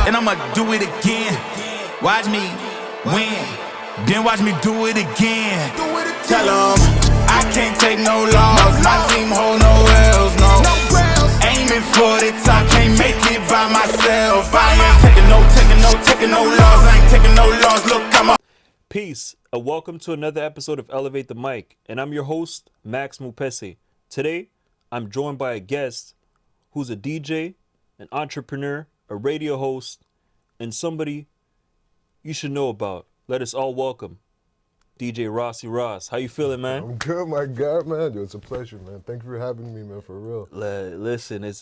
and I'ma do it again. Watch me win, then watch me do it again. Tell 'em I can't take no loss. My team hold no L's, no. Aiming for the top, can't make it by myself. I ain't taking no loss. I ain't taking no loss. Look, I'm a Peace, and welcome to another episode of Elevate the Mic, and I'm your host, Max Mupese. Today, I'm joined by a guest who's a DJ, an entrepreneur, a radio host, and somebody you should know about. Let us all welcome DJ Rossi Ross. How you feeling, man? I'm good, my God, man. Yo, it's a pleasure, man. Thank you for having me, man, for real. Listen, it's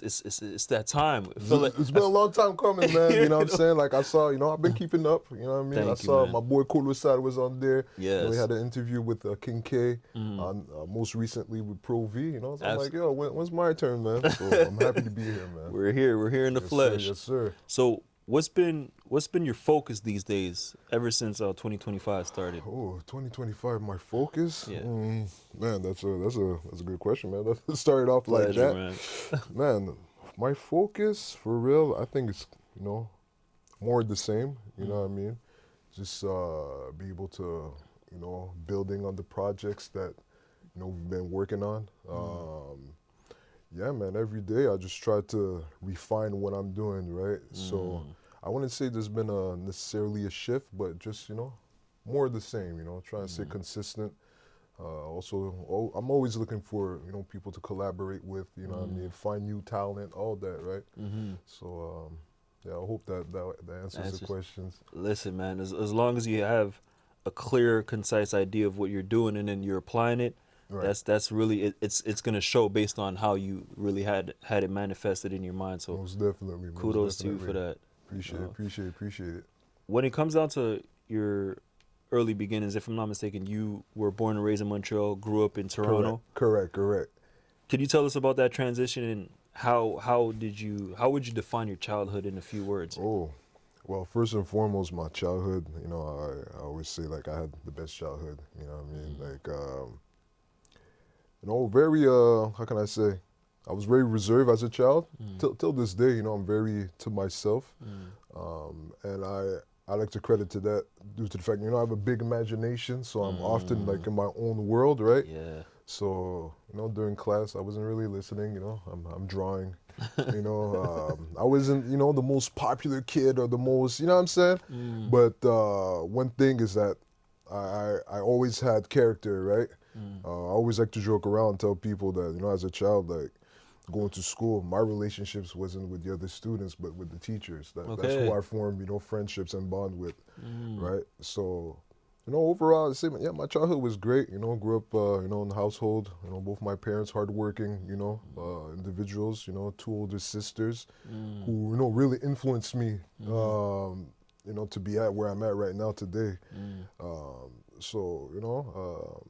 that time. It's been a long time coming, man. You know what I'm saying? Like, I saw, I've been keeping up. You know what I mean? Thank I you, saw man. my boy Cool Side was on there. Yes. We had an interview with King K, on, most recently with Pro V. So I'm like, yo, when's my turn, man? So I'm happy to be here, man. We're here in the flesh. Sir, yes, sir. So, what's been your focus these days, ever since 2025 started? Oh, 2025, my focus? Yeah. Man, that's a good question, man. Let's start it off like Pleasure, that. man. Man, my focus, for real, I think it's, more the same, you know what I mean? Just be able to, building on the projects that, we've been working on. Yeah, man, every day I just try to refine what I'm doing, right? So I wouldn't say there's been necessarily a shift, but just, more of the same, trying to stay consistent. Also, I'm always looking for, people to collaborate with, what I mean, find new talent, all that, right? So, yeah, I hope that answers the questions. Listen, man, as long as you have a clear, concise idea of what you're doing and then you're applying it, right. That's really it's gonna show based on how you really had it manifested in your mind. So most definitely, kudos to you for that. Appreciate it. When it comes down to your early beginnings, if I'm not mistaken, you were born and raised in Montreal, grew up in Toronto. Correct. Could you tell us about that transition and how would you define your childhood in a few words? Oh, well, first and foremost, my childhood, I always say like I had the best childhood, you know what I mean? Like, very, how can I say? I was very reserved as a child. Till this day, I'm very to myself. And I like to credit to that due to the fact, I have a big imagination, so I'm often like in my own world, right? Yeah. So, during class, I wasn't really listening, I'm drawing, I wasn't, the most popular kid or the most, you know what I'm saying? But one thing is that I always had character, right? I always like to joke around and tell people that, as a child, like, going to school, my relationships wasn't with the other students, but with the teachers. That's who I formed, friendships and bond with, right? So, overall, I'd say, yeah, my childhood was great. Grew up, in the household. Both my parents hardworking, individuals. Two older sisters, who really influenced me, to be at where I'm at right now today. So,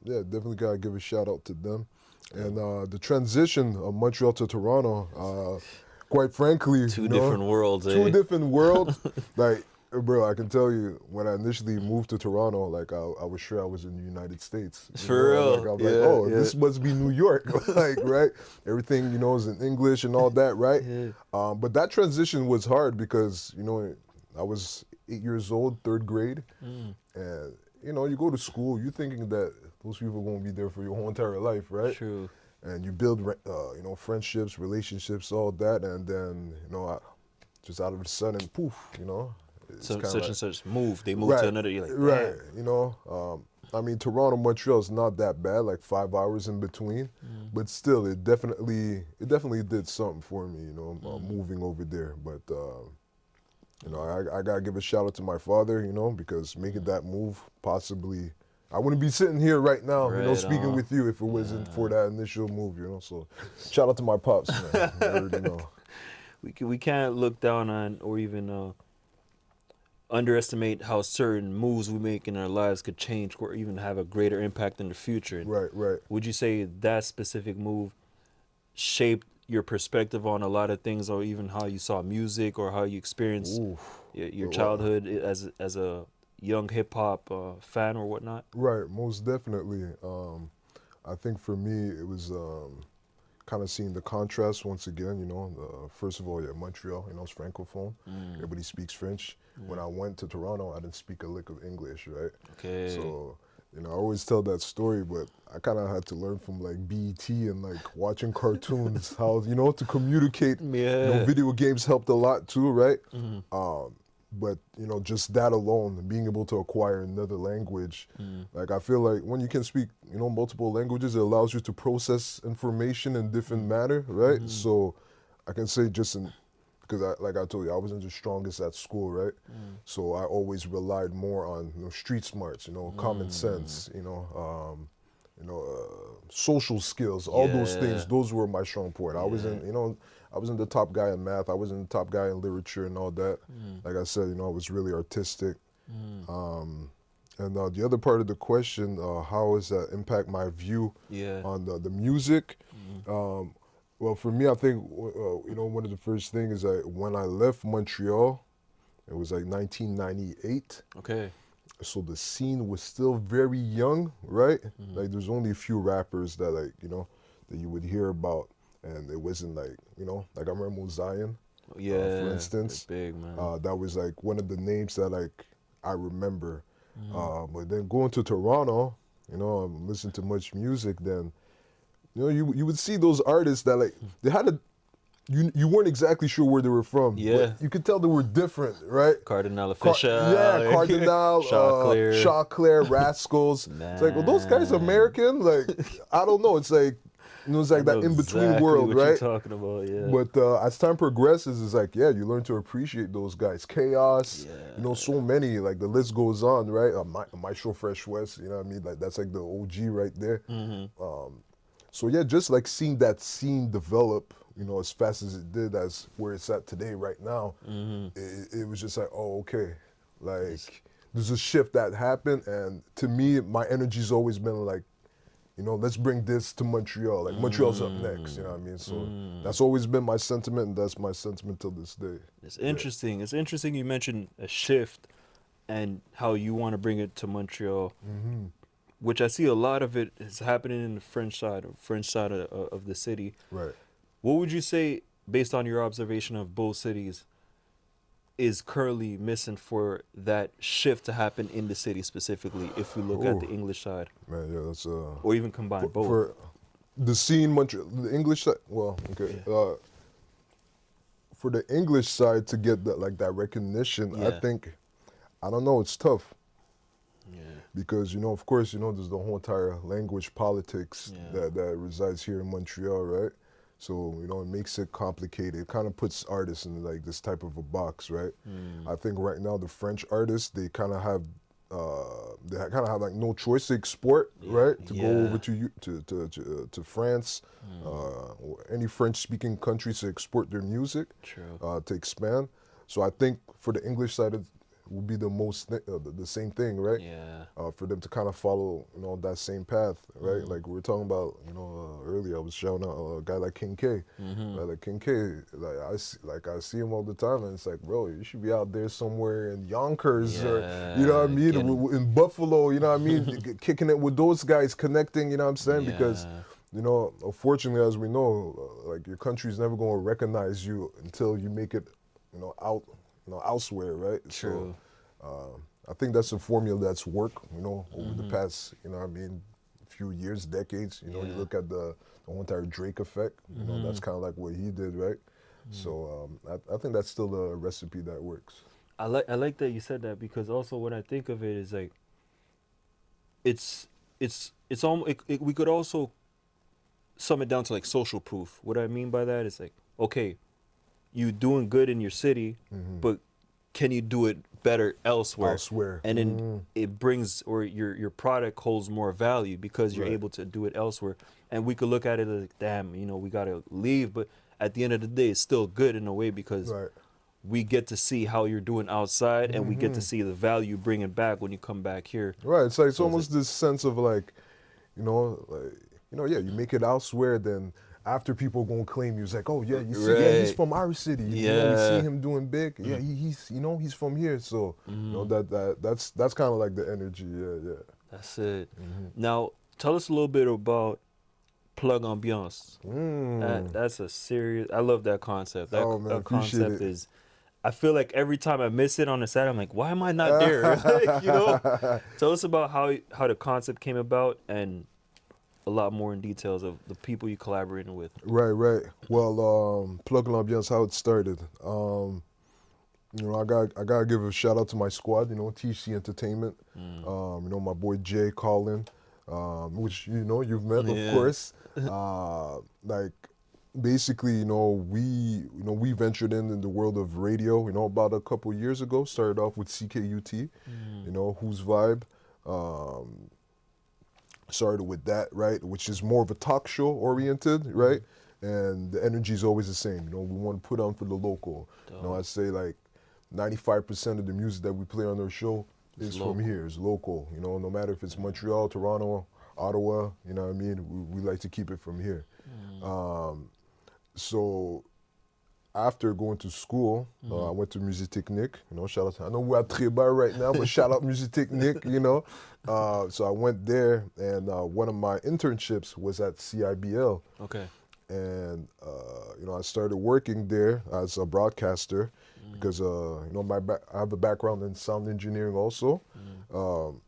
yeah, definitely gotta give a shout out to them. And the transition of Montreal to Toronto, quite frankly, Two different worlds. Two different worlds. Like, bro, I can tell you, when I initially moved to Toronto, like, I was sure I was in the United States. For real? Like, I was this must be New York, like, right? Everything, is in English and all that, right? Yeah. But that transition was hard because, I was 8 years old, third grade, and, you go to school, you're thinking that those people are going to be there for your whole entire life, right? True. And you build, friendships, relationships, all that, and then, just out of the sudden, poof, it's So, such like, and such move. They moved to another. You're like, right? I mean, Toronto, Montreal is not that bad, like 5 hours in between, but still, it definitely did something for me, moving over there. But I gotta give a shout out to my father, because making that move, possibly, I wouldn't be sitting here right now, speaking with you if it wasn't for that initial move, So, shout out to my pops, man. You already know. We can't look down on or even underestimate how certain moves we make in our lives could change or even have a greater impact in the future. Right. Would you say that specific move shaped your perspective on a lot of things, or even how you saw music or how you experienced your childhood as a young hip hop fan or whatnot? Right, most definitely. I think for me it was kind of seeing the contrast once again, you know. First of all, yeah, Montreal, you know, it's francophone. Everybody speaks French. When I went to Toronto, I didn't speak a lick of English, right? Okay. So, you know, I always tell that story, but I kind of had to learn from like BET and like watching cartoons how, you know, to communicate. Yeah. You know, video games helped a lot too, right? But, you know, just that alone, being able to acquire another language, like I feel like when you can speak, you know, multiple languages, it allows you to process information in different manner, right? So I can say just in, because like I told you, I wasn't the strongest at school, right? So I always relied more on, you know, street smarts, you know, common sense, you know, social skills, all those things. Those were my strong point. I wasn't, you know, I wasn't the top guy in math. I wasn't the top guy in literature and all that. Like I said, you know, I was really artistic. And the other part of the question, how does that impact my view on the music? Well, for me, I think, you know, one of the first things is that when I left Montreal, it was like 1998. Okay. So the scene was still very young, right? Like there's only a few rappers that like, you know, that you would hear about. And it wasn't like, you know, like I remember Zion, for instance. Big, man. That was like one of the names that like I remember. But then going to Toronto, you know, I'm listening to much music, then, you know, you would see those artists that like, they had a, you weren't exactly sure where they were from. Yeah. But you could tell they were different, right? Cardinal Official. Cardinal, Choclair, Rascals. It's like, well, those guys American? Like, I don't know. It's like, you know, it's like that in-between world, what right? You're talking about, yeah. But as time progresses, it's like, yeah, you learn to appreciate those guys. Chaos, you know, so many, like the list goes on, right? Maestro Fresh West, you know what I mean? Like that's like the OG right there. So yeah, just like seeing that scene develop, you know, as fast as it did, as where it's at today, right now, it was just like, oh, okay, like there's a shift that happened, and to me, my energy's always been like, you know, let's bring this to Montreal. Like Montreal's up next, you know what I mean? So that's always been my sentiment, and that's my sentiment till this day. It's interesting. It's interesting you mentioned a shift and how you want to bring it to Montreal, which I see a lot of it is happening in the French side of the city. Right. What would you say, based on your observation of both cities, is currently missing for that shift to happen in the city specifically, if we look at the English side? Man, yeah, that's or even combine both. For the scene, Montreal, the English side, well, okay. For the English side to get that, like that recognition, I think, I don't know, it's tough. Because, you know, of course, you know, there's the whole entire language politics that resides here in Montreal, right? So, you know, it makes it complicated. It kind of puts artists in like this type of a box, right? I think right now the French artists, they kind of have like no choice to export, right? To go over to France, or any French-speaking countries to export their music, to expand. So I think for the English side, it would be the most the same thing, right? For them to kind of follow, you know, that same path, right? Like we were talking about, you know, earlier, I was shouting out a guy like King K. Like King K, like I see him all the time, and it's like, bro, you should be out there somewhere in Yonkers, or you know what I mean, in Buffalo, you know what I mean, kicking it with those guys, connecting, you know what I'm saying? Because, you know, unfortunately, as we know, like your country's never going to recognize you until you make it, you know, out. You know, elsewhere, right? True. So, I think that's a formula that's worked, you know, over the past, you know what I mean, few years, decades. You know, you look at the whole entire Drake effect, you know, that's kind of like what he did, right? So I think that's still a recipe that works. I like that you said that, because also when I think of it is like, it's almost, we could also sum it down to like social proof. What I mean by that is like, okay, you doing good in your city, but can you do it better elsewhere? And then it brings, or your product holds more value because you're able to do it elsewhere. And we could look at it like, damn, you know, we gotta leave, but at the end of the day, it's still good in a way, because we get to see how you're doing outside, and we get to see the value you bring it back when you come back here. Right. It's like, it's almost this sense of like, you know, yeah, you make it elsewhere, then after people gonna claim you, it's like, oh yeah, you see, yeah, he's from our city. You know, you see him doing big. Yeah, he's, you know, he's from here. So you know, that's kind of like the energy. Yeah. That's it. Now, tell us a little bit about plug ambiance. That's a serious. I love that concept. That, Oh, man, that appreciate concept it. is. I feel like every time I miss it on the side, I'm like, why am I not there? Like, you know. Tell us about how the concept came about and a lot more in details of the people you collaborated with. Right. Well, Plug l'Ambiance, how it started. You know, I gotta give a shout out to my squad. You know, THT Entertainment. You know, my boy Jay, Colin, which you know you've met, of course. Like, basically, you know, we ventured in the world of radio. You know, about a couple years ago. Started off with CKUT. You know, Whose Vibe. Started with that, right, which is more of a talk show oriented, right? And the energy is always the same. You know, we want to put on for the local. You know, I'd say like 95% of the music that we play on our show is from here, is local. You know, no matter if it's Montreal, Toronto, Ottawa, you know what I mean? We like to keep it from here. So after going to school, I went to Musitechnic. You know, shout out to, I know we're at Trébar right now, but shout out Musitechnic, you know. So I went there, and one of my internships was at CIBL. Okay. And, you know, I started working there as a broadcaster because, you know, I have a background in sound engineering also. So,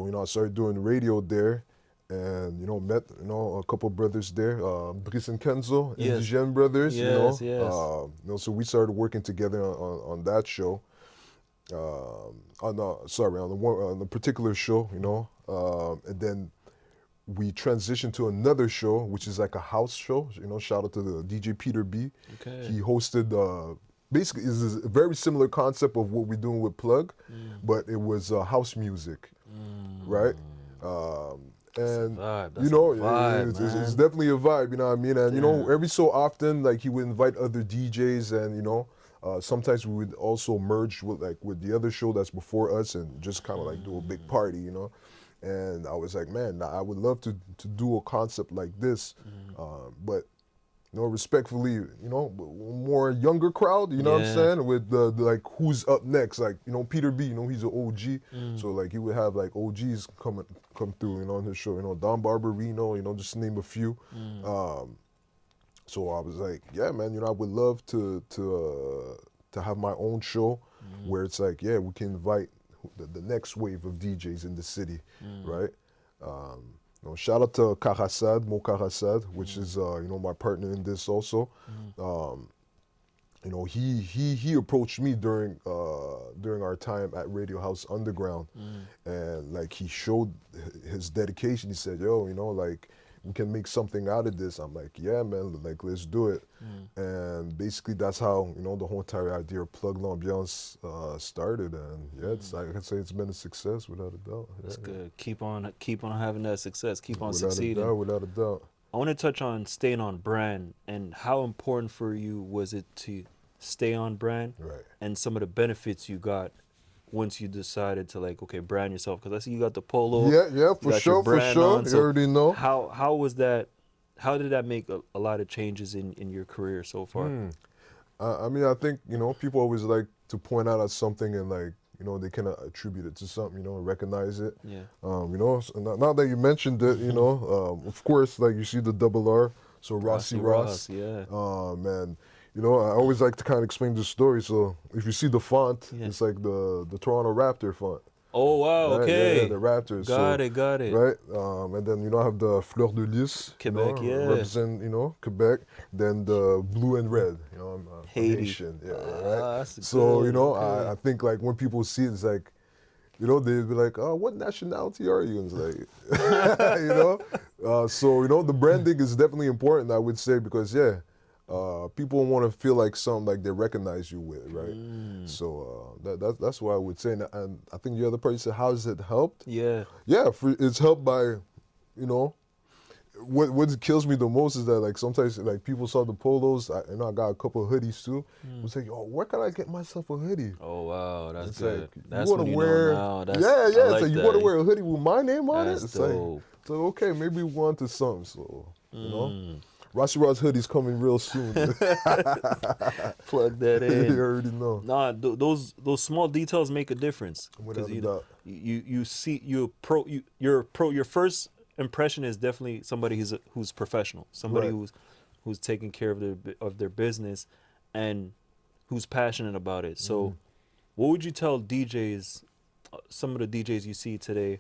you know, I started doing radio there and, you know, met, you know, a couple brothers there, Brice and Kenzo, Indigène brothers, you know. You know, so we started working together on that show. On the particular show, you know, and then we transitioned to another show, which is like a house show. You know, shout out to the DJ Peter B. Okay. He hosted. Basically, it's a very similar concept of what we're doing with Plug, but it was house music, right? And you know, it's definitely a vibe. You know what I mean? And you know, every so often, like he would invite other DJs, and you know. Sometimes we would also merge with the other show that's before us and just kind of like do a big party, you know. And I was like, man, I would love to do a concept like this, but you know, respectfully, you know, more younger crowd, you know what I'm saying? With the like who's up next, like you know, Peter B, you know, he's an OG, so like he would have like OGs come through, you know, on his show, you know, Don Barberino, you know, just to name a few. So I was like, yeah, man, you know, I would love to have my own show where it's like, yeah, we can invite the next wave of DJs in the city, right? You know, shout out to Mo Karasad, which is, you know, my partner in this also. You know, he approached me during our time at Radio House Underground, and like he showed his dedication. He said, yo, you know, like, we can make something out of this. I'm like, yeah, man, like, let's do it. And basically that's how, you know, the whole entire idea of Plug l'Ambiance started. And yeah, it's, I can say it's been a success without a doubt. That's good. Keep on having that success. Keep on succeeding. Without a doubt. I want to touch on staying on brand and how important for you was it to stay on brand, and some of the benefits you got once you decided to, like, okay, brand yourself, because I see you got the polo. Yeah, for sure. On, so you already know. How was that? How did that make a lot of changes in your career so far? I mean, I think, you know, people always like to point out at something and, like, you know, they can attribute it to something, you know, recognize it. Yeah. You know, so now that you mentioned it, you know, of course, like, you see the double R, so Rossi Ross. Yeah. Man. You know, I always like to kind of explain the story. So if you see the font, it's like the Toronto Raptor font. Oh, wow, right? okay. Yeah, the Raptors. Got it. Right? And then, you know, I have the Fleur de Lys. Quebec, you know, represent, you know, Quebec. Then the blue and red. You know, I'm Haitian. Yeah, right? So, you know, I think, like, when people see it, it's like, you know, they'd be like, oh, what nationality are you? And it's like, you know? So, you know, the branding is definitely important, I would say, because, yeah, people want to feel like something like they recognize you with, right? So that's what I would say. And I think the other part, you said, how has it helped? Yeah, it's helped by, you know, what kills me the most is that, like, sometimes, like, people saw the polos. I got a couple of hoodies too. It was like, oh, where can I get myself a hoodie? Oh, wow, that's it's good. Like, that's what you know now. That's, it's like, you want to wear a hoodie with my name on that's it? It's dope. like, so okay, maybe we want to something. So you know. Rossi Ross hoodie's coming real soon. Plug that in. You already know. Nah, those small details make a difference. Without a you doubt. You see your first impression is definitely somebody who's professional, somebody Right. who's taking care of their business, and who's passionate about it. So, what would you tell DJs, some of the DJs you see today,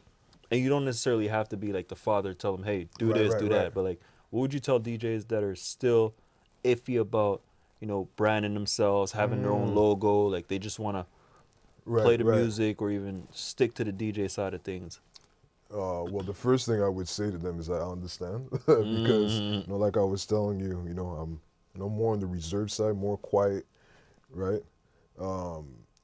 and you don't necessarily have to be like the father, tell them, hey, do Right, this, right, do right. that, but like, what would you tell DJs that are still iffy about, branding themselves, having their own logo, like they just want to Right, play the right. music or even stick to the DJ side of things? Well, the first thing I would say to them is I understand because, like I was telling you, I'm, more on the reserve side, more quiet, right?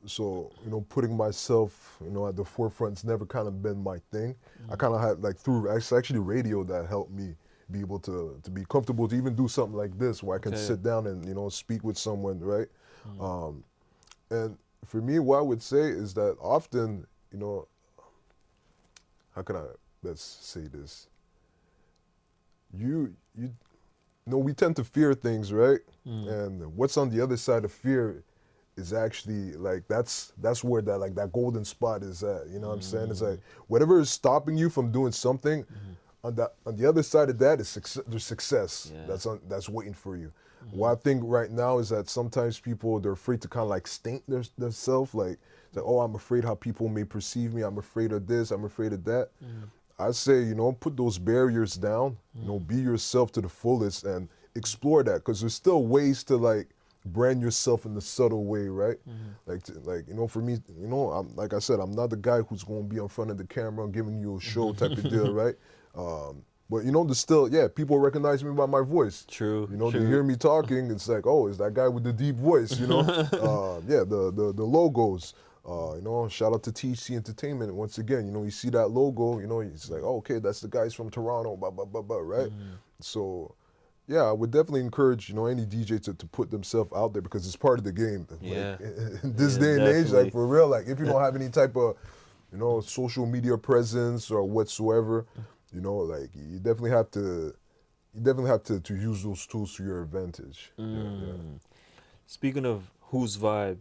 So, putting myself, at the forefront's never kind of been my thing. I kind of had, like, through actually radio that helped me be able to be comfortable to even do something like this where I can Okay. sit down and, speak with someone, right? And for me, what I would say is that often, how can I let's say this? We tend to fear things, right? And what's on the other side of fear is actually like that's where that golden spot is at. You know what I'm saying? It's like whatever is stopping you from doing something, on the other side of that is there's success Yeah. that's waiting for you. What I think right now is that sometimes people they're afraid to kind of like stink themselves, like, oh, I'm afraid how people may perceive me. I'm afraid of this. I'm afraid of that. I say, put those barriers down. Be yourself to the fullest and explore that, because there's still ways to like brand yourself in the subtle way, right? For me, I'm like I said, I'm not the guy who's going to be in front of the camera and giving you a show type of deal, right? But there's still, people recognize me by my voice. True. They true. hear me talking, it's like, oh, it's that guy with the deep voice, the logos. Shout out to THT Entertainment once again. You see that logo, it's like, oh, okay, that's the guys from Toronto, blah, blah, blah, blah, right? So, yeah, I would definitely encourage, any DJ to put themselves out there, because it's part of the game. Yeah. Like, in this Yeah, day and age, definitely. like, for real, like, if you don't have any type of, social media presence or whatsoever, like, you definitely have to use those tools to your advantage. Yeah. Speaking of whose vibe,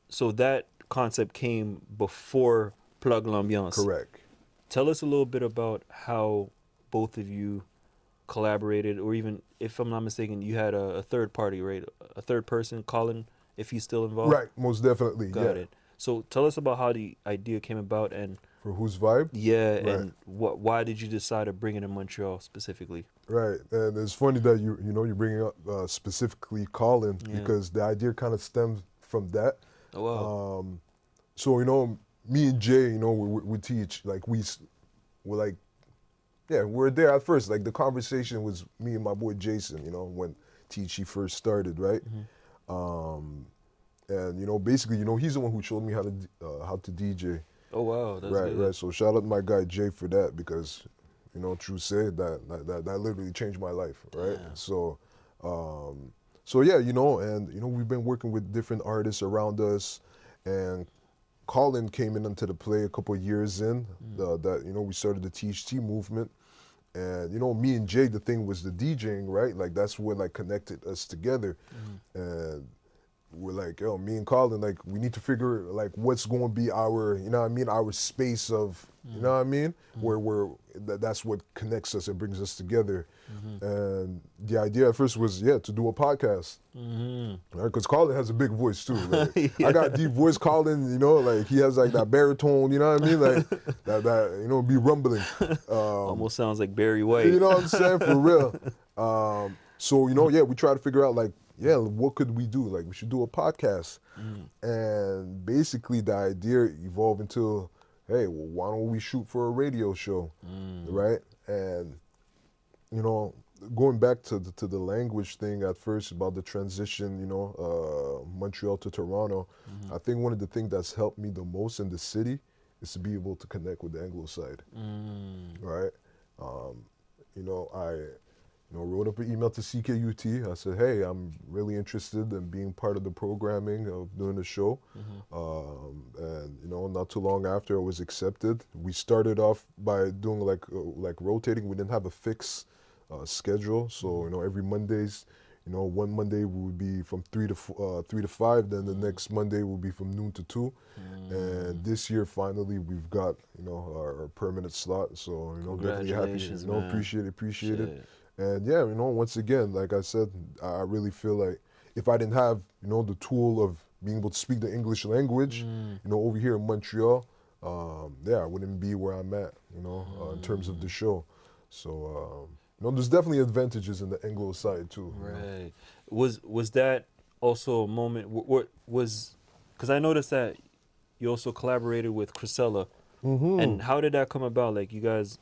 so that concept came before Plug L'Ambiance. Correct. Tell us a little bit about how both of you collaborated, or even, if I'm not mistaken, you had a third party, right? A third person, Colin, if he's still involved? Right, most definitely. Got it. So tell us about how the idea came about, and For whose vibe? yeah, Right. and why did you decide to bring it in Montreal specifically? Right, and it's funny that you're bringing up specifically Colin, Yeah. because the idea kind of stemmed from that. Oh wow. So me and Jay, we teach, like we're like, we're there at first. Like the conversation was me and my boy Jason, when THT first started, right? And basically, he's the one who showed me how to DJ. Oh wow, that's Right, good. right. So shout out to my guy Jay for that, because, true say that literally changed my life, right? Yeah. So, and we've been working with different artists around us, and Colin came into the play a couple of years in. That we started the THT movement, and me and Jay, the thing was the DJing, right? Like that's what like connected us together, and we're like, yo, me and Colin, like, we need to figure, like, what's going to be our, our space of, where that's what connects us and brings us together. And the idea at first was, to do a podcast. Right? Because Colin has a big voice, too. Like, I got a deep voice. Colin, like, he has, like, that baritone, you know what I mean? Like, that be rumbling. Almost sounds like Barry White. You know what I'm saying? For real. So, we try to figure out, like, what could we do? Like, we should do a podcast. And basically the idea evolved into, hey, well, why don't we shoot for a radio show, right? And, going back to the language thing at first about the transition, Montreal to Toronto, I think one of the things that's helped me the most in the city is to be able to connect with the Anglo side, right? I wrote up an email to CKUT. I said, hey, I'm really interested in being part of the programming of doing the show. And not too long after I was accepted. We started off by doing like rotating. We didn't have a fixed schedule. So, every Mondays, You know, one Monday would be from 3 to 5, then the next Monday will be from noon to 2. And this year, finally, we've got, you know, our permanent slot. So, you know, definitely happy. You know, man. appreciate it. And yeah, you know, once again, like I said, I really feel like if I didn't have, you know, the tool of being able to speak the English language, you know, over here in Montreal, yeah, I wouldn't be where I'm at, you know, in terms of the show. So, you know, there's definitely advantages in the Anglo side too. Right. Was that also a moment? What was? Because I noticed that you also collaborated with Chrisella, and how did that come about? Like you guys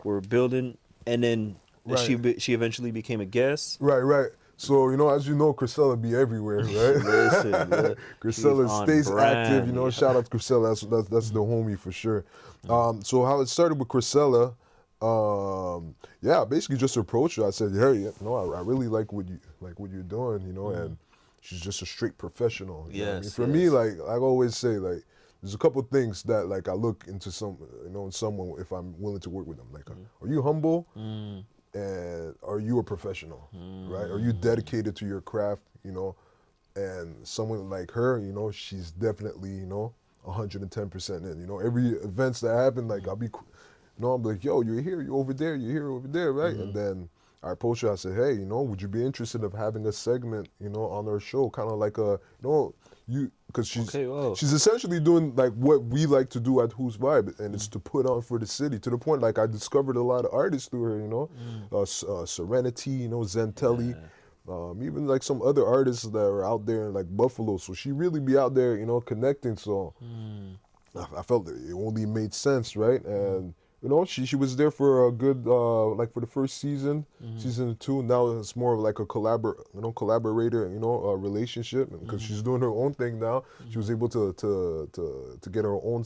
were building, and then she eventually became a guest. Right. So, you know, as you know, Chrisella be everywhere, right? Listen, yeah, Chrisella stays brand, active, you know, yeah. shout out to Chrisella, that's the homie for sure. So how it started with Chrisella, yeah, basically just approached her. I said, hey, you know, I really like what you're doing, you know, and she's just a straight professional. You know what I mean? For me, like I always say, like, there's a couple things that like I look into in someone if I'm willing to work with them. Like, are you humble? And are you a professional, right? Are you dedicated to your craft, you know? And someone like her, you know, she's definitely, you know, 110% in. You know, every events that happen, like I'll be, you know, I'm like, yo, you're here, you're over there, you're here, over there, right? And then I approached her, I said, hey, you know, would you be interested in having a segment, you know, on our show, kind of like a, you know, because she's essentially doing like what we like to do at Who's Vibe, and it's to put on for the city, to the point like I discovered a lot of artists through her, you know, Serenity, you know, Zentelli, even like some other artists that are out there in like Buffalo. So she really be out there, you know, connecting. So I felt that it only made sense, right? And you know, she was there for a good like for the first season, season 2. Now it's more of like a collaborator, you know, relationship, because she's doing her own thing now. She was able to get her own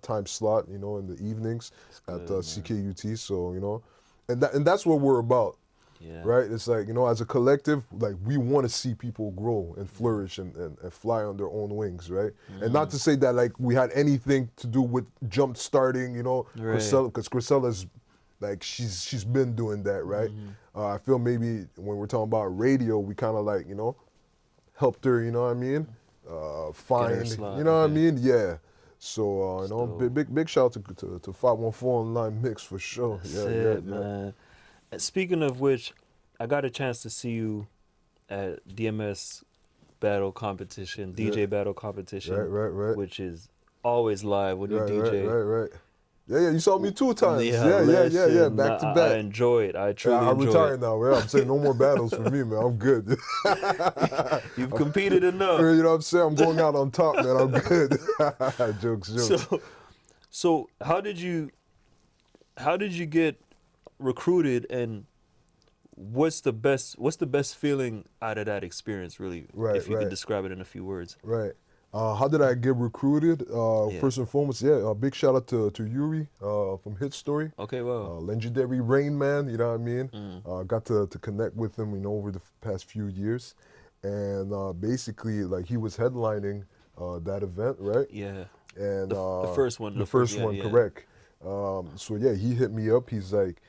time slot, you know, in the evenings at CKUT. So you know, and that's what we're about. Yeah. Right? It's like, you know, as a collective, like we want to see people grow and flourish and fly on their own wings, right? And not to say that like we had anything to do with jump starting, you know, Chrisella, because Chrisella's like she's been doing that, right? I feel maybe when we're talking about radio, we kind of like, you know, helped her, you know what I mean? Find, slot, you know what I mean? Yeah. So, you know, big shout out to 514 Online Mix for sure. That's man. Speaking of which, I got a chance to see you at DMS battle competition, DJ battle competition, right. which is always live when you DJ. Right. Yeah, you saw me 2 times. Yeah, back to back. I enjoy it. I truly enjoy it. I'm retired now, man. I'm saying no more battles for me, man. I'm good. You've competed enough. You know what I'm saying? I'm going out on top, man. I'm good. Jokes. So how did you get recruited, and what's the best feeling out of that experience, really? If you could describe it in a few words. Right. How did I get recruited? First and foremost, big shout out to Yuri from Hit Story. Okay, well. Legendary Rain Man, you know what I mean? Got to connect with him, you know, over the past few years. And basically, like, he was headlining that event, right? Yeah. And the first one. The first one, correct. So, yeah, he hit me up. He's like,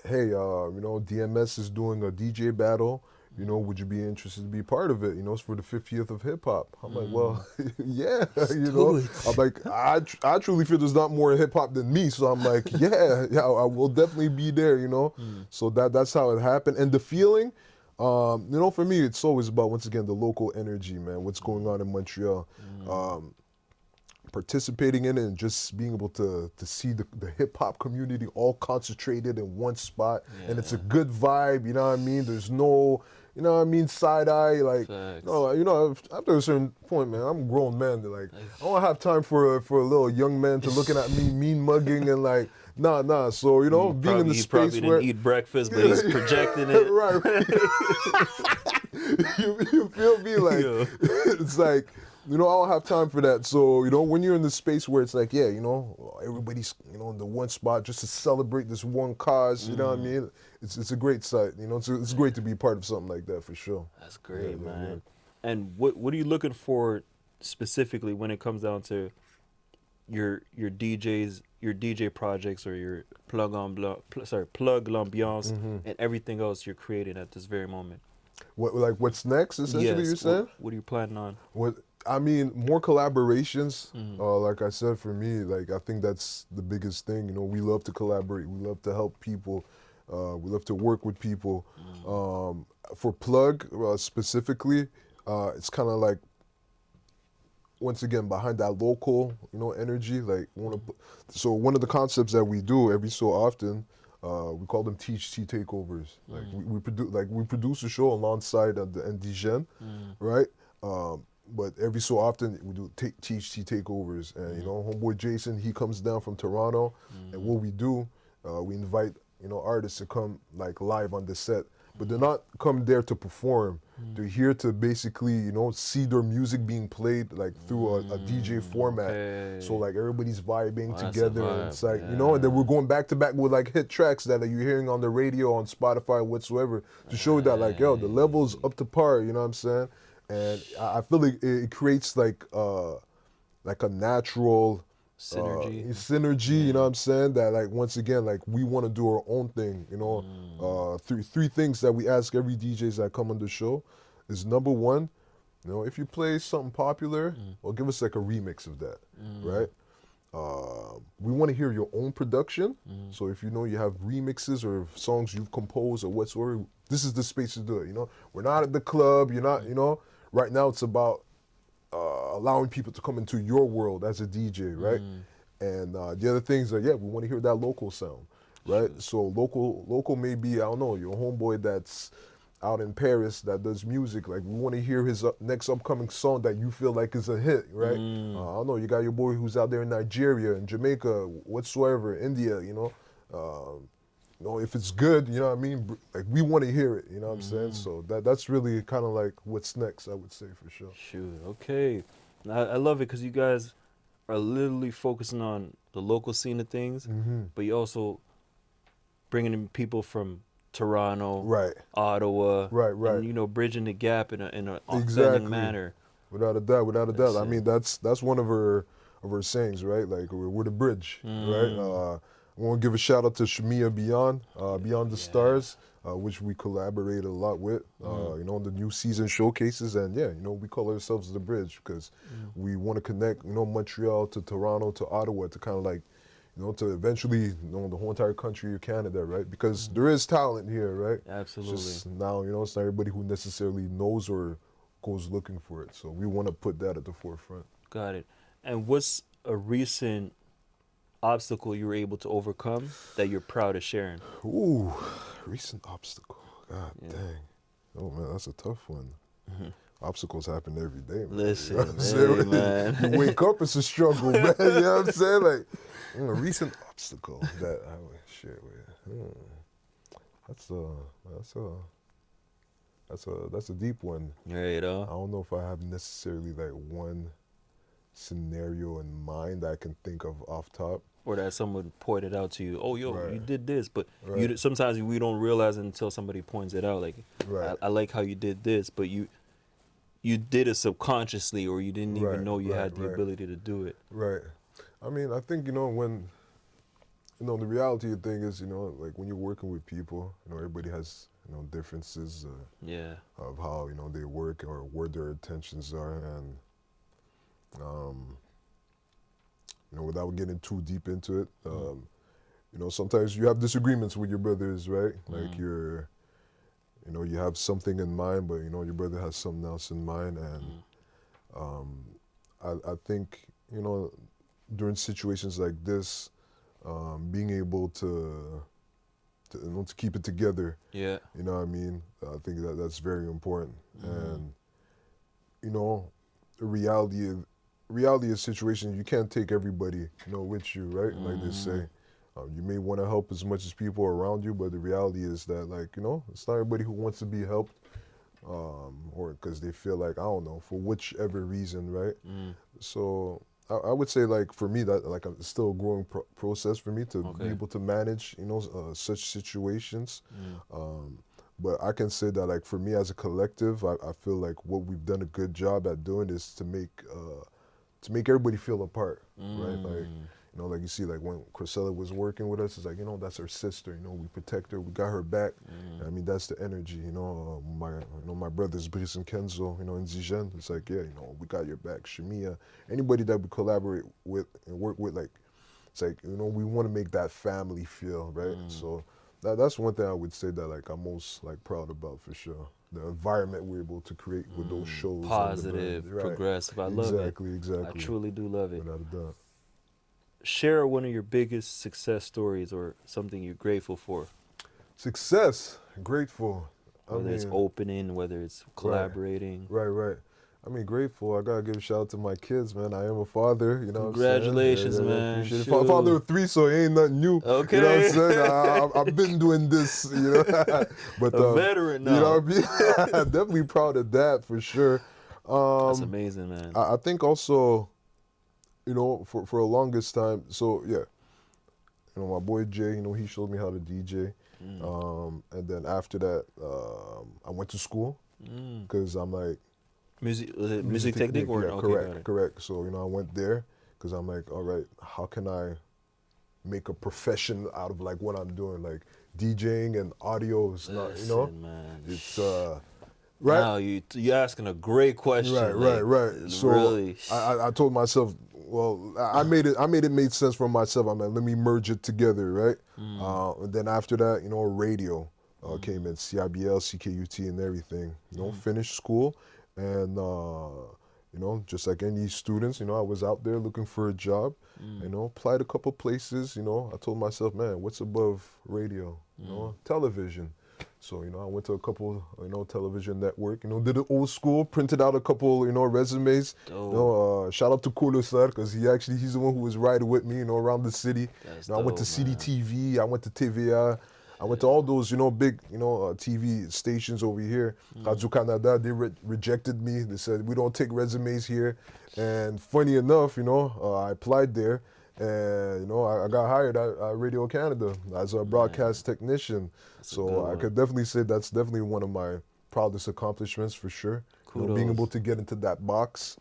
hey, you know, DMS is doing a DJ battle. You know, would you be interested to be part of it? You know, it's for the 50th of hip hop. I'm like, well, yeah, you know. I'm like, I truly feel there's not more hip hop than me. So I'm like, yeah, I will definitely be there, you know. So that's how it happened. And the feeling, you know, for me, it's always about, once again, the local energy, man, what's going on in Montreal. Participating in it and just being able to see the hip hop community all concentrated in one spot, and it's a good vibe, you know what I mean? There's no, you know what I mean, side eye, like, no, you know, after a certain point, man, I'm a grown man. Like, I don't have time for a little young man to looking at me mean mugging and like, nah. So, you know, being in the space where didn't eat breakfast, but he's projecting it. right. you feel me? Like, it's like, you know, I don't have time for that. So, you know, when you're in the space where it's like, yeah, you know, everybody's, you know, in the one spot just to celebrate this one cause, you know what I mean? It's a great sight, you know, it's great to be part of something like that for sure. That's great, man. And what are you looking for specifically when it comes down to your DJ projects, or your plug l'ambiance and everything else you're creating at this very moment? What's next? Essentially, Yes. you're saying? What are you planning on? What I mean, more collaborations. Like I said, for me, like I think that's the biggest thing. You know, we love to collaborate. We love to help people. We love to work with people. For Plug specifically, it's kind of like, once again, behind that local, energy. Like, so one of the concepts that we do every so often, we call them THT takeovers. Like we produce a show alongside the Indigène, right? But every so often we do THT takeovers, and homeboy Jason, he comes down from Toronto, and what we do, we invite artists to come like live on the set, but they're not come there to perform. They're here to basically see their music being played like through a DJ format. Okay. So like everybody's vibing That's a together, vibe, and it's like yeah. and then we're going back to back with like hit tracks that you're hearing on the radio, on Spotify, whatsoever, to show that like the level's up to par. You know what I'm saying? And I feel like it creates like a natural synergy, you know what I'm saying? That like once again, like we want to do our own thing, three things that we ask every DJs that come on the show is, number one, if you play something popular, well, give us like a remix of that, right? We want to hear your own production. So if you have remixes or songs you've composed or whatsoever, this is the space to do it. We're not at the club. You're not. Right now it's about allowing people to come into your world as a DJ, right? And the other things are, we want to hear that local sound, right? So local may be, I don't know, your homeboy that's out in Paris that does music. Like, we want to hear his next upcoming song that you feel like is a hit, right? I don't know, you got your boy who's out there in Nigeria, in Jamaica, whatsoever, India, if it's good, you know what I mean? Like, we want to hear it, you know what I'm saying? So that's really kind of like what's next, I would say, for sure. Shoot, okay. I love it because you guys are literally focusing on the local scene of things, but you also bringing in people from Toronto, right, Ottawa, right, and bridging the gap in an authentic manner. Without a doubt. I mean, that's one of her sayings, right? Like, we're the bridge, right? I want to give a shout out to Shamia Beyond the Stars, which we collaborate a lot with, on the new season showcases, and we call ourselves the bridge because we want to connect, Montreal to Toronto to Ottawa to kind of like, to eventually, the whole entire country of Canada, right? Because there is talent here, right? Absolutely. It's just now, it's not everybody who necessarily knows or goes looking for it. So we want to put that at the forefront. Got it. And what's a recent obstacle you were able to overcome that you're proud of sharing? Ooh, recent obstacle. God dang. Oh, man, that's a tough one. Obstacles happen every day, man. Listen, man. You wake up, it's a struggle, man. You know what I'm saying? Like, a recent obstacle that I would share with. That's a deep one. Right, I don't know if I have necessarily like one scenario in mind that I can think of off top. Or that someone pointed out to you, oh, yo, Right. you did this, but Right. sometimes we don't realize it until somebody points it out. Like, Right. I like how you did this, but you did it subconsciously, or you didn't even Right, know you had the right. ability to do it. Right. I mean, I think, when, the reality of the thing is, like when you're working with people, everybody has, differences of how, they work or where their intentions are. And, without getting too deep into it, sometimes you have disagreements with your brothers, right? Like you have something in mind, but, your brother has something else in mind. And I think, during situations like this, being able to keep it together, Yeah. you know what I mean? I think that's very important. And, the reality of situations, you can't take everybody, with you, right? Like they say. You may want to help as much as people around you, but the reality is that, like, it's not everybody who wants to be helped, or because they feel like, I don't know, for whichever reason, right? So I would say, like, for me, that like it's still a growing process for me to be able to manage, such situations. But I can say that, like, for me as a collective, I feel like what we've done a good job at doing is to make everybody feel a part, right? Like, You know, like you see, like when Chrisella was working with us, it's like, you know, that's her sister. You know, we protect her, we got her back. I mean, that's the energy. You know, my brothers Brice and Kenzo, you know, in Zijen, it's like, yeah, you know, we got your back. Shamia, anybody that we collaborate with and work with, like, it's like, you know, we want to make that family feel, right? So that's one thing I would say that, like, I'm most, like, proud about for sure. The environment we're able to create with those shows. Positive, progressive. I love it. Exactly. I truly do love it. Without a doubt. Share one of your biggest success stories or something you're grateful for. Success, grateful. Whether it's opening, whether it's collaborating. Right. I mean, grateful. I gotta give a shout out to my kids, man. I am a father, you know. Congratulations, what I'm man. Father of 3, so it ain't nothing new. Okay. You know what I'm saying? I've been doing this, you know. But a veteran now. You know what I mean? I'm definitely proud of that for sure. That's amazing, man. I think also, you know, for the longest time. So yeah, you know, my boy Jay, you know, he showed me how to DJ. And then after that, I went to school because I'm like. Musitechnic or? Yeah, okay, correct. So, you know, I went there because I'm like, all right, how can I make a profession out of like what I'm doing? Like DJing and audio is not, you know, man. It's, right? Now you're asking a great question. Right. So really. I told myself, well, I made it made sense for myself. I'm like, let me merge it together, right? And then after that, you know, radio came in, CIBL, CKUT and everything, you know, finished school. And, you know, just like any students, you know, I was out there looking for a job, you know, applied a couple places, you know. I told myself, man, what's above radio, you know, television. So, you know, I went to a couple, you know, television network, you know, did it old school, printed out a couple, you know, resumes. You know, shout out to Kolosar, because he's the one who was riding with me, you know, around the city. You know, I went to CDTV, I went to TVA. I went to all those, you know, big, you know, TV stations over here. Radio Canada, they rejected me. They said, we don't take resumes here. And funny enough, you know, I applied there. And, you know, I got hired at Radio Canada as a broadcast technician. So I could definitely say that's definitely one of my proudest accomplishments for sure. You know, being able to get into that box.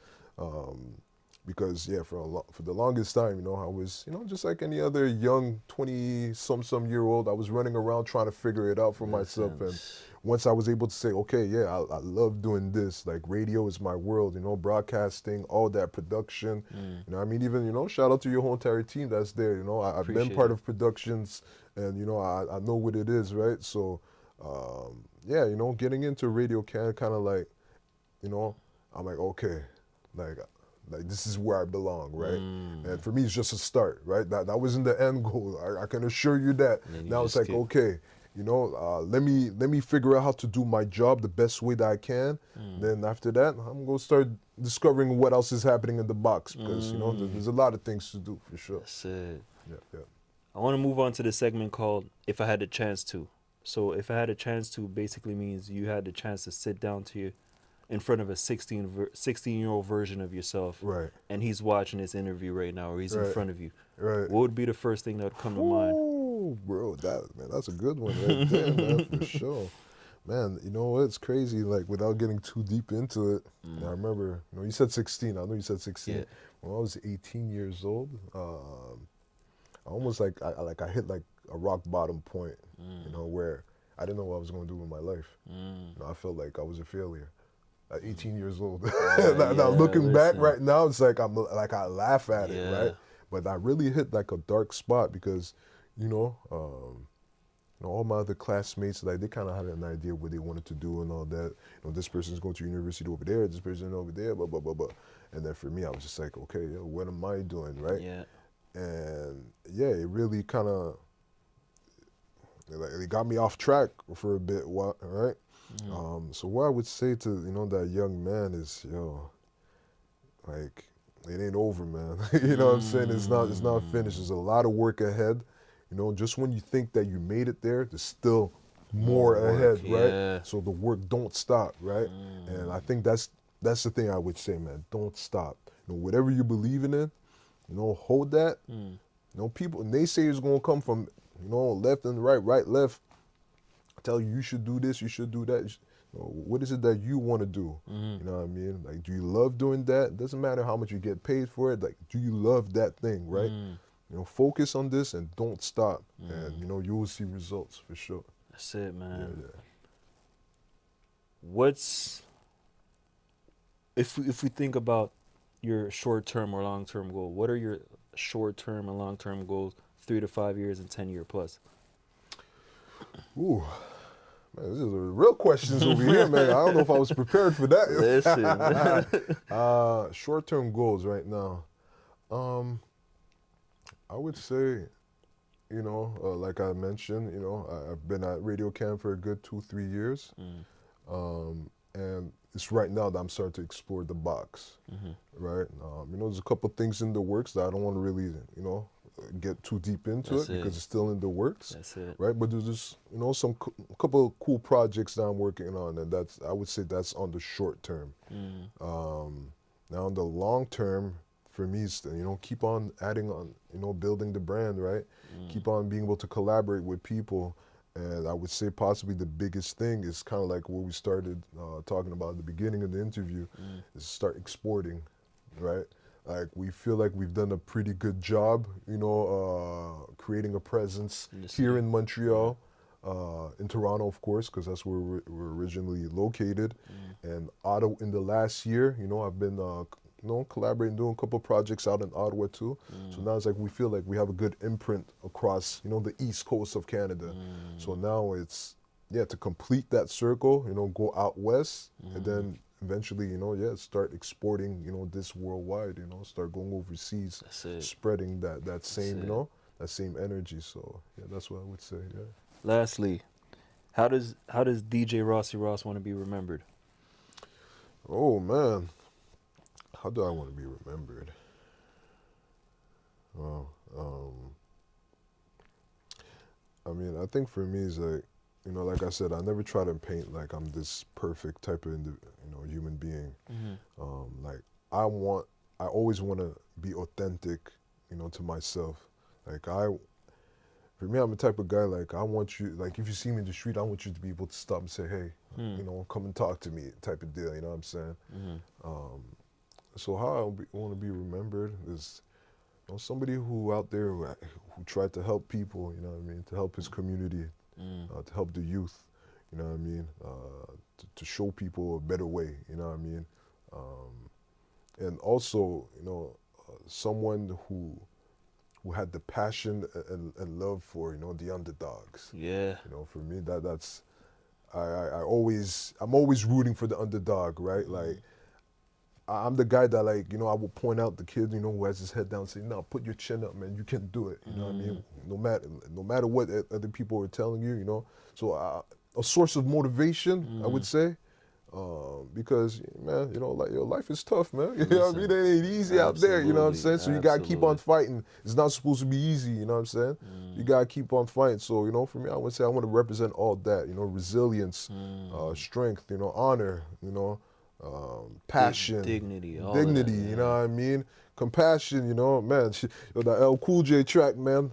Because, yeah, for the longest time, you know, I was, you know, just like any other young 20-some-year-old, I was running around trying to figure it out for myself. And once I was able to say, okay, yeah, I love doing this. Like, radio is my world, you know, broadcasting, all that production. You know, I mean, even, you know, shout out to your whole entire team that's there. You know, I've been part of productions, and, you know, I know what it is, right? So, yeah, you know, getting into radio kind of like, you know, I'm like, okay, like this is where I belong, right? And for me, it's just a start, right? That wasn't the end goal. I can assure you that. Now it's like, okay, you know, let me figure out how to do my job the best way that I can. Then after that, I'm gonna start discovering what else is happening in the box, because you know, there's a lot of things to do for sure. That's it. Yeah. I want to move on to the segment called "If I Had the Chance to." So, if I had a chance to, basically means you had the chance to sit down to you in front of a 16-year-old version of yourself, right? And he's watching this interview right now, or he's in front of you, right? What would be the first thing that would come to mind? Oh, bro, that's a good one right there, man, for sure. Man, you know what? It's crazy. Like, without getting too deep into it, I remember. You know, you said 16. I know you said 16. Yeah. When I was 18 years old, I almost I hit like a rock bottom point. You know, where I didn't know what I was going to do with my life. You know, I felt like I was a failure. At 18 years old. Now looking back right now, it's like I laugh at it, right? But I really hit like a dark spot because, you know, all my other classmates, like, they kind of had an idea what they wanted to do and all that. You know, this person's going to university over there, this person over there, blah, blah, blah, blah. And then for me, I was just like, okay, yo, what am I doing, right? Yeah. And yeah, it really kind of, it got me off track for a bit, right? So what I would say to, you know, that young man is, yo, like, it ain't over, man. You know what I'm saying? It's not finished. There's a lot of work ahead. You know, just when you think that you made it there, there's still more ahead, right? So the work don't stop, right? And I think that's the thing I would say, man. Don't stop. You know, whatever you're believing in, you know, hold that. You know, people, naysayers gonna come from, you know, left and right, left. Tell you should do this, you should do that. You know, what is it that you want to do? You know what I mean? Like, do you love doing that? Doesn't matter how much you get paid for it. Like, do you love that thing, right? You You know, focus on this and don't stop, and you know you will see results for sure. That's it, man. Yeah. What's if we think about your short-term or long-term goal? What are your short-term and long-term goals? 3 to 5 years and 10-year plus. Ooh, man, this is real questions over here, man. I don't know if I was prepared for that. Listen. Short-term goals right now. I would say, you know, like I mentioned, you know, I've been at Radio Cam for a good 2-3 years. And it's right now that I'm starting to explore the box, right? You know, there's a couple things in the works that I don't want to really, you know, get too deep into it because it's still in the works. That's it. Right? But there's just, you know, some couple of cool projects that I'm working on, and that's, I would say that's on the short term. Now on the long term, for me, is to, you know, keep on adding on, you know, building the brand, right? Keep on being able to collaborate with people. And I would say possibly the biggest thing is kind of like what we started talking about at the beginning of the interview, is start exporting, right? Like we feel like we've done a pretty good job, you know, creating a presence here in Montreal, in Toronto, of course, because that's where we're originally located. And Ottawa, in the last year, you know, I've been, you know, collaborating, doing a couple of projects out in Ottawa too. So now it's like we feel like we have a good imprint across, you know, the east coast of Canada. So now it's, yeah, to complete that circle, you know, go out west, and then eventually, you know, yeah, start exporting, you know, this worldwide, you know, start going overseas, spreading that same, you know, that same energy. So yeah, that's what I would say. Yeah. Lastly, how does DJ Rossi Ross want to be remembered? Oh man, how do I want to be remembered? Well, I mean, I think for me is like, you know, like I said, I never try to paint like I'm this perfect type of, you know, human being. Like I always want to be authentic, you know, to myself. Like for me, I'm the type of guy, like I want you, like if you see me in the street, I want you to be able to stop and say, hey, you know, come and talk to me, type of deal, you know what I'm saying? So how I want to be remembered is, you know, somebody who out there who tried to help people, you know what I mean, to help his community, to help the youth, you know what I mean, to show people a better way, you know what I mean, and also, you know, someone who had the passion and love for, you know, the underdogs. Yeah. You know, for me, that's I'm always rooting for the underdog, right? Like I'm the guy that, like, you know, I will point out the kid, you know, who has his head down and say, no, put your chin up, man, you can do it. You know what I mean? No matter what other people are telling you, you know. So a source of motivation, I would say, because, man, you know, like, your life is tough, man. You know what I mean? It ain't easy out there, you know what I'm saying? So you got to keep on fighting. It's not supposed to be easy, you know what I'm saying? You got to keep on fighting. So, you know, for me, I would say I want to represent all that, you know, resilience, strength, you know, honor, you know, passion, dignity, you know what I mean? Compassion, you know, man. The L Cool J track, man.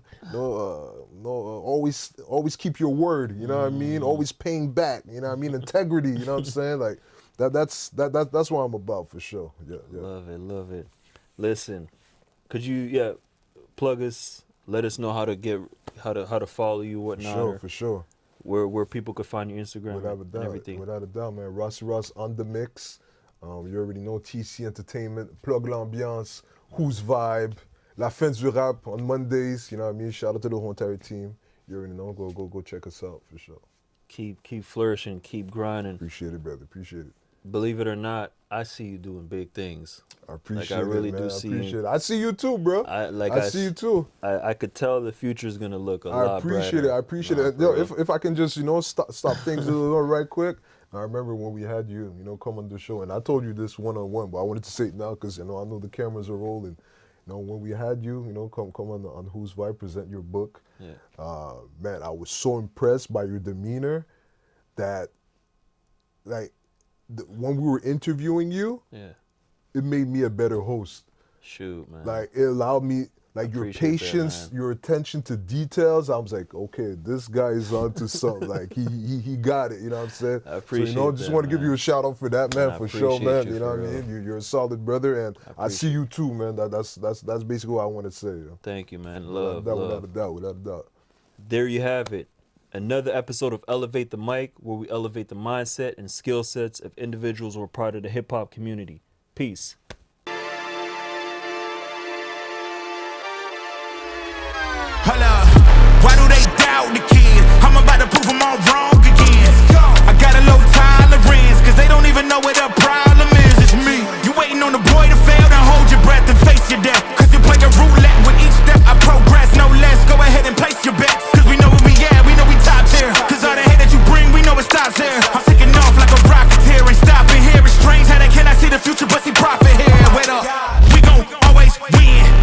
Always keep your word, you know what I mean? Always paying back, you know what I mean? Integrity, you know what I'm saying? Like that's what I'm about for sure. Yeah. Love it. Listen, could you plug us? Let us know how to follow you, whatnot. For sure. Where people could find your Instagram and everything. Without a doubt, man. Rossi Ross on the mix. You already know THT Entertainment, Plug l'Ambiance, Who's Vibe, La Fin du Rap on Mondays. You know what I mean? Shout out to the whole entire team. You already know. Go check us out for sure. Keep flourishing, keep grinding. Appreciate it, brother. Appreciate it. Believe it or not, I see you doing big things. I appreciate it. I really man. do see you. I see you too, bro. I see you too. I could tell the future's gonna look a lot brighter. I appreciate it. Yo, if I can just, you know, stop things a little right quick. I remember when we had you, you know, come on the show, and I told you this one-on-one, but I wanted to say it now because, you know, I know the cameras are rolling. You know, when we had you, you know, come on Who's Vibe, present your book. Yeah. Man, I was so impressed by your demeanor that, like, when we were interviewing you, it made me a better host. Shoot, man. Like, it allowed me Like your Appreciate that, patience, man. your attention to details. I was like, okay, this guy is onto something. Like he got it. You know what I'm saying? I appreciate So just that, want to give man. you a shout out for that, man, I for sure, appreciate man. you You know for what I real. mean? You're a solid brother, and I see you too, man. That's basically what I want to say. You know? Thank you, man. Without Love. a doubt, without a doubt. There you have it. Another episode of Elevate the Mic, where we elevate the mindset and skill sets of individuals who are part of the hip hop community. Peace. Holla, why do they doubt the kid? I'm about to prove them all wrong again. I got a low tolerance, cause they don't even know what the problem is. It's me. You waiting on the boy to fail, then hold your breath and face your death. Cause you play a roulette with each step. I progress, no less. Go ahead and place your bets. Cause we know where we at, we know we top tier. Cause all the hate that you bring, we know it stops here.